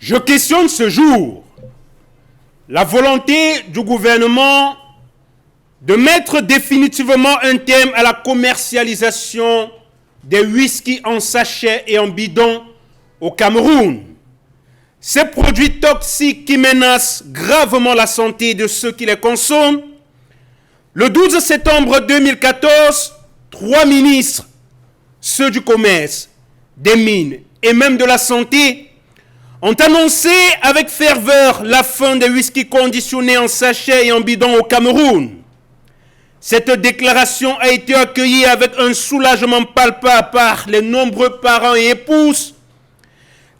Je questionne ce jour la volonté du gouvernement de mettre définitivement un terme à la commercialisation des whisky en sachet et en bidon au Cameroun. Ces produits toxiques qui menacent gravement la santé de ceux qui les consomment. Le 12 septembre 2014, 3 ministres, ceux du commerce, des mines et même de la santé, ont annoncé avec ferveur la fin des whisky conditionnés en sachet et en bidon au Cameroun. Cette déclaration a été accueillie avec un soulagement palpable par les nombreux parents et épouses.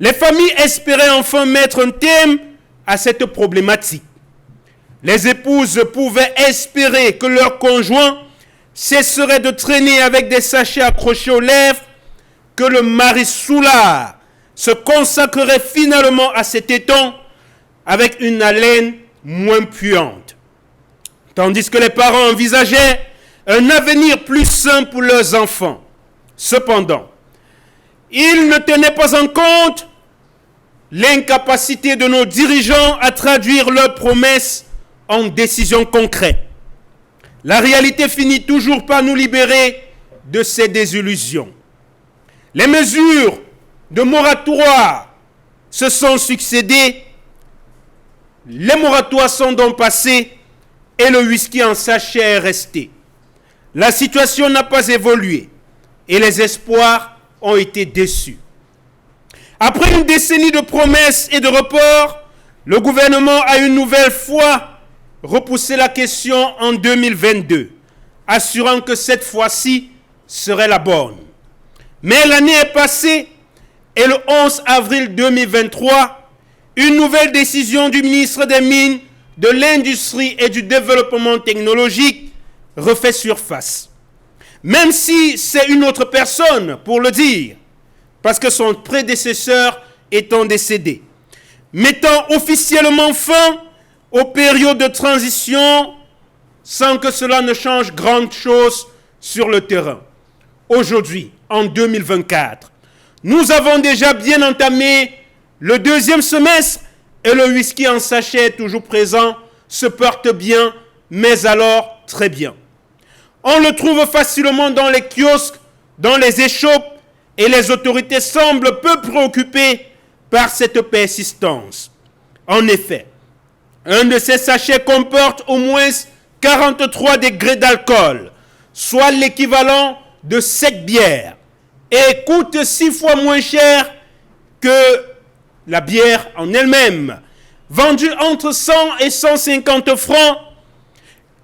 Les familles espéraient enfin mettre un terme à cette problématique. Les épouses pouvaient espérer que leur conjoint cesserait de traîner avec des sachets accrochés aux lèvres, que le mari soulard se consacrerait finalement à cet étang avec une haleine moins puante. Tandis que les parents envisageaient un avenir plus sain pour leurs enfants. Cependant, ils ne tenaient pas en compte l'incapacité de nos dirigeants à traduire leurs promesses en décisions concrètes. La réalité finit toujours par nous libérer de ces désillusions. Les mesures de moratoire se sont succédées, les moratoires sont donc passés et le whisky en sachet est resté. La situation n'a pas évolué et les espoirs ont été déçus. Après une décennie de promesses et de reports, le gouvernement a une nouvelle fois repoussé la question en 2022, assurant que cette fois-ci serait la bonne. Mais l'année est passée et le 11 avril 2023, une nouvelle décision du ministre des Mines, de l'Industrie et du Développement technologique refait surface. Même si c'est une autre personne, pour le dire, parce que son prédécesseur étant décédé, mettant officiellement fin aux périodes de transition sans que cela ne change grande chose sur le terrain. Aujourd'hui, en 2024, nous avons déjà bien entamé le deuxième semestre et le whisky en sachet toujours présent se porte bien, mais alors très bien. On le trouve facilement dans les kiosques, dans les échoppes, et les autorités semblent peu préoccupées par cette persistance. En effet, un de ces sachets comporte au moins 43 degrés d'alcool, soit l'équivalent de 7 bières, et coûte 6 fois moins cher que la bière en elle-même. Vendu entre 100 et 150 francs,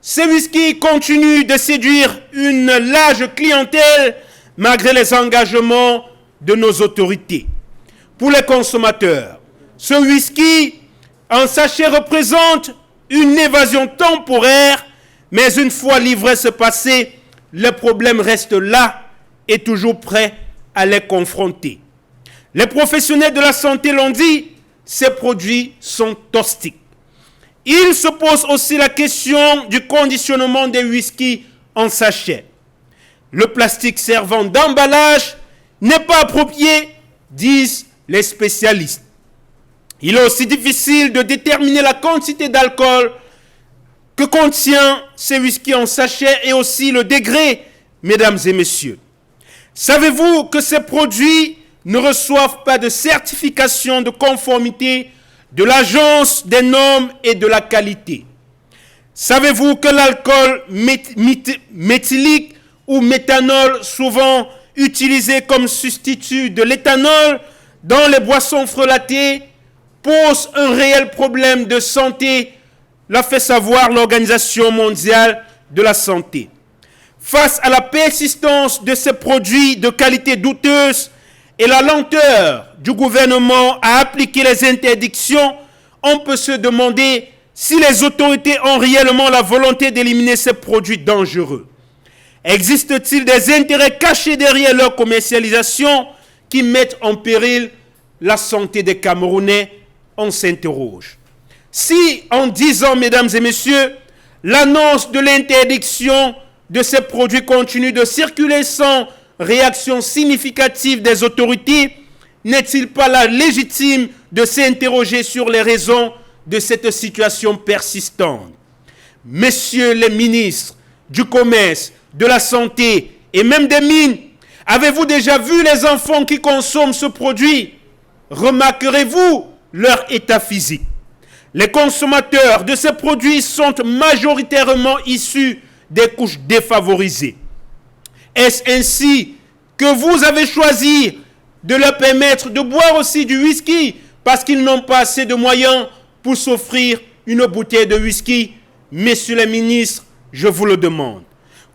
ces whisky continuent de séduire une large clientèle malgré les engagements de nos autorités. Pour les consommateurs, ce whisky en sachet représente une évasion temporaire, mais une fois l'ivresse passée, le problème reste là et toujours prêt à les confronter. Les professionnels de la santé l'ont dit, ces produits sont toxiques. Il se pose aussi la question du conditionnement des whisky en sachet. Le plastique servant d'emballage n'est pas approprié, disent les spécialistes. Il est aussi difficile de déterminer la quantité d'alcool que contient ces whisky en sachet et aussi le degré, mesdames et messieurs. Savez-vous que ces produits ne reçoivent pas de certification de conformité de l'Agence des normes et de la qualité? Savez-vous que l'alcool méthylique ou méthanol, souvent utilisé comme substitut de l'éthanol dans les boissons frelatées, pose un réel problème de santé, l'a fait savoir l'Organisation mondiale de la santé. Face à la persistance de ces produits de qualité douteuse et la lenteur du gouvernement à appliquer les interdictions, on peut se demander si les autorités ont réellement la volonté d'éliminer ces produits dangereux. Existe-t-il des intérêts cachés derrière leur commercialisation qui mettent en péril la santé des Camerounais? On s'interroge. Si, en 10 ans, mesdames et messieurs, l'annonce de l'interdiction de ces produits continue de circuler sans réaction significative des autorités, n'est-il pas là légitime de s'interroger sur les raisons de cette situation persistante? Messieurs les ministres du commerce, de la santé et même des mines, avez-vous déjà vu les enfants qui consomment ce produit? Remarquerez-vous leur état physique? Les consommateurs de ces produits sont majoritairement issus des couches défavorisées. Est-ce ainsi que vous avez choisi de leur permettre de boire aussi du whisky parce qu'ils n'ont pas assez de moyens pour s'offrir une bouteille de whisky? Messieurs les ministres, je vous le demande.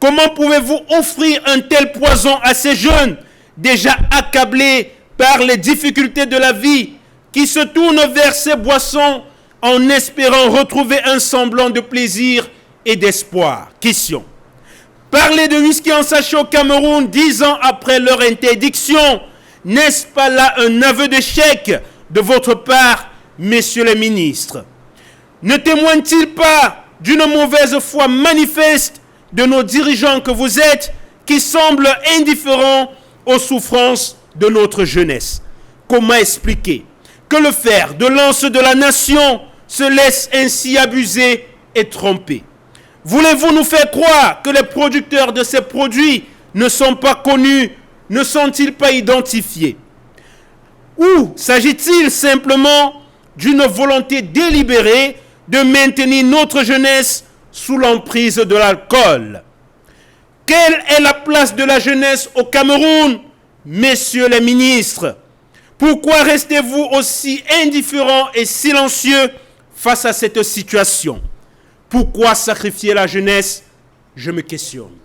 Comment pouvez-vous offrir un tel poison à ces jeunes déjà accablés par les difficultés de la vie qui se tournent vers ces boissons en espérant retrouver un semblant de plaisir et d'espoir? Question. Parler de whisky en sachet au Cameroun 10 ans après leur interdiction, n'est-ce pas là un aveu d'échec de votre part, messieurs les ministres? Ne témoigne-t-il pas d'une mauvaise foi manifeste de nos dirigeants que vous êtes, qui semblent indifférents aux souffrances de notre jeunesse? Comment expliquer que le fer de lance de la nation se laisse ainsi abuser et tromper? Voulez-vous nous faire croire que les producteurs de ces produits ne sont pas connus, ne sont-ils pas identifiés? Ou s'agit-il simplement d'une volonté délibérée de maintenir notre jeunesse sous l'emprise de l'alcool? Quelle est la place de la jeunesse au Cameroun, messieurs les ministres? Pourquoi restez-vous aussi indifférents et silencieux face à cette situation? Pourquoi sacrifier la jeunesse? Je me questionne.